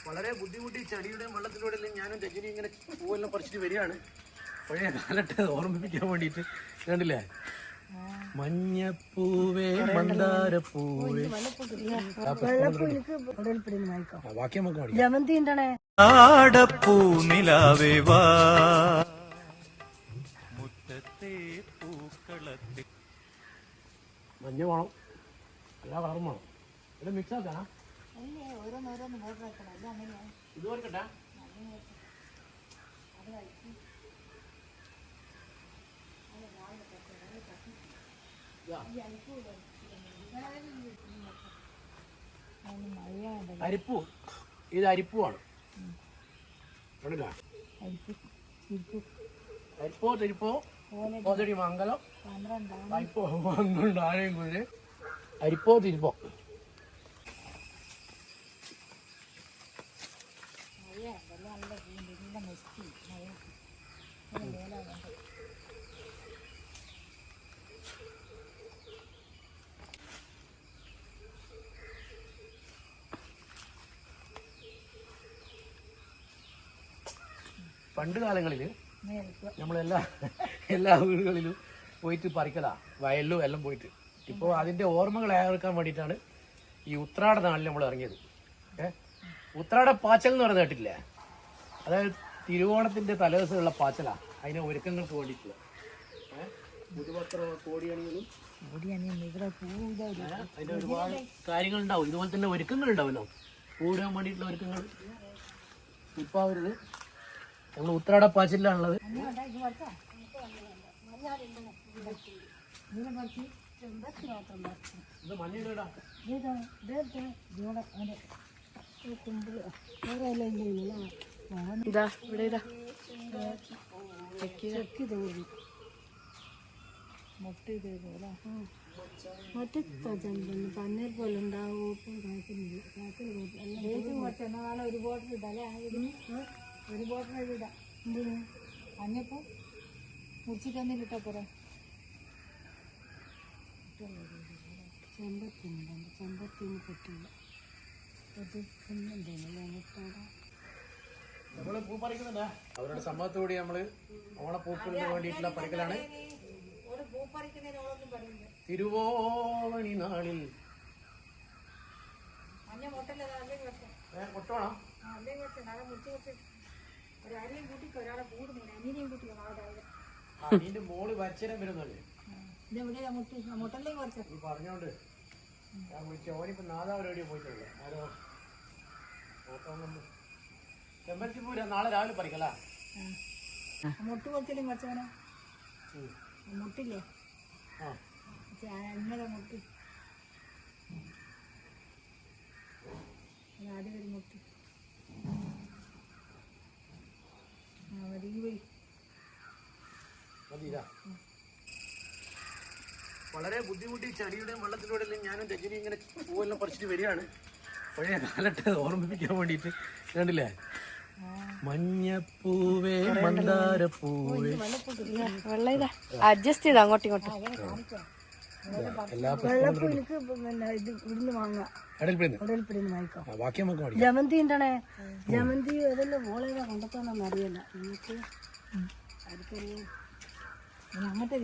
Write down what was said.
വളരെ ബുദ്ധിമുട്ടി ചെടിയുടെയും വെള്ളത്തിലൂടെയും ഞാനും രജനി ഇങ്ങനെ പൂവെല്ലാം പറിച്ചിട്ട് വരികയാണ്. പഴയ കാലത്ത് ഓർമ്മിപ്പിക്കാൻ വേണ്ടിയിട്ട്. കണ്ടില്ലേ, മഞ്ഞപ്പൂവേ മന്ദാരപ്പൂവേ. ബാക്കി നമുക്ക് മഞ്ഞ വേണം, എല്ലാ കളറും വേണം. ഇവിടെ മിക്സ് ആക്കാനാ ഇത് വരക്കട്ടെ. അരിപ്പൂ, ഇത് അരിപ്പൂവാണ്. അരിപ്പോ തിരിപ്പോ പോതടി മംഗലം അരിപ്പോ ആരെയും കുതിര് അരിപ്പോ തിരിപ്പോ. പണ്ട് കാലങ്ങളിൽ എല്ലാ വീടുകളിലും പോയിട്ട് പറിക്കലാ, വയലിലും എല്ലാം പോയിട്ട്. ഇപ്പോൾ അതിൻ്റെ ഓർമ്മകൾ ഏർക്കാൻ വേണ്ടിയിട്ടാണ് ഈ ഉത്രാട നാളിൽ നമ്മൾ ഇറങ്ങിയത്. ഉത്രാട പാച്ചൽ എന്ന് പറയുന്നത് കേട്ടില്ലേ? അതായത് തിരുവോണത്തിൻ്റെ തലേദിവസമുള്ള പാച്ചലാ, അതിനെ ഒരുക്കങ്ങൾക്ക് വേണ്ടിയിട്ടുള്ള. പുതുപത്രോ കോടിയണികളും അതിൻ്റെ ഒരുപാട് കാര്യങ്ങളുണ്ടാവും. ഇതുപോലെ തന്നെ ഒരുക്കങ്ങൾ ഉണ്ടാവുമല്ലോ, കൂടാൻ വേണ്ടിയിട്ടുള്ള ഒരുക്കങ്ങൾ. ഇപ്പോൾ അവരത് നമ്മൾ ഉത്രാട പാച്ചിലാണുള്ളത്. ഇത് മഞ്ഞ ഇതാ ഇവിടെ ഇതാ പന്നീർ പോലെ ഉണ്ടാവും. ഒരു ബോട്ടിൽ ഇടല്ലേ, ഒരു ബോട്ടിൽ ഇടാം. എന്തിനു മഞ്ഞപ്പൂ മുറിച്ചിട്ട് വന്നിട്ടാ പോരാ. ചെമ്പത്തിന് പറ്റില്ല. നമ്മള് പൂ പറിക്കുന്നുണ്ട്. അവരുടെ സമ്മതത്തോടെ നമ്മള് ഓണപ്പൂക്കലിന് വേണ്ടിയിട്ടുള്ള പറിക്കലാണ്. തിരുവോണി നാളിൽ കൊട്ടോണം. അതിന്റെ മോള് വച്ചരം വരുന്നല്ലേ പറഞ്ഞോണ്ട് ഞാൻ വിളിച്ച. ഓനിപ്പോ നാദാവരെവിടെയോ പോയിട്ടുള്ളൂ. ആരോ ചെമ്പരത്തിപ്പൂര നാളെ രാവിലെ പറിക്കല. മുട്ട് കുറച്ചില്ലേ കുറച്ചവനെ മുട്ടില്ലേ? ഇന്നലെ മുട്ടി ആദ്യം ഒരു മുട്ടി വളരെ ബുദ്ധിമുട്ടി ചെടിയുടെയും വെള്ളത്തിലൂടെയും ഞാനും രജനി ഇങ്ങനെ പൂവെല്ലാം പറിച്ചിട്ട് വരികയാണ്. പഴയ കാലത്ത് ഓർമ്മിപ്പിക്കാൻ വേണ്ടിയിട്ട്. കണ്ടില്ലേ, മഞ്ഞപ്പൂവേ മന്ദാരപ്പൂവേ. വെള്ളം ഇതാ അഡ്ജസ്റ്റ് ചെയ്ത് അങ്ങോട്ടും ഇങ്ങോട്ടും. ജമന്തി ഉണ്ടണേ, ജമന്തി ഏതെല്ലാം ഓളേതാ കൊണ്ടെത്താണെന്ന് അറിയില്ല. നമുക്ക് അങ്ങനത്തെ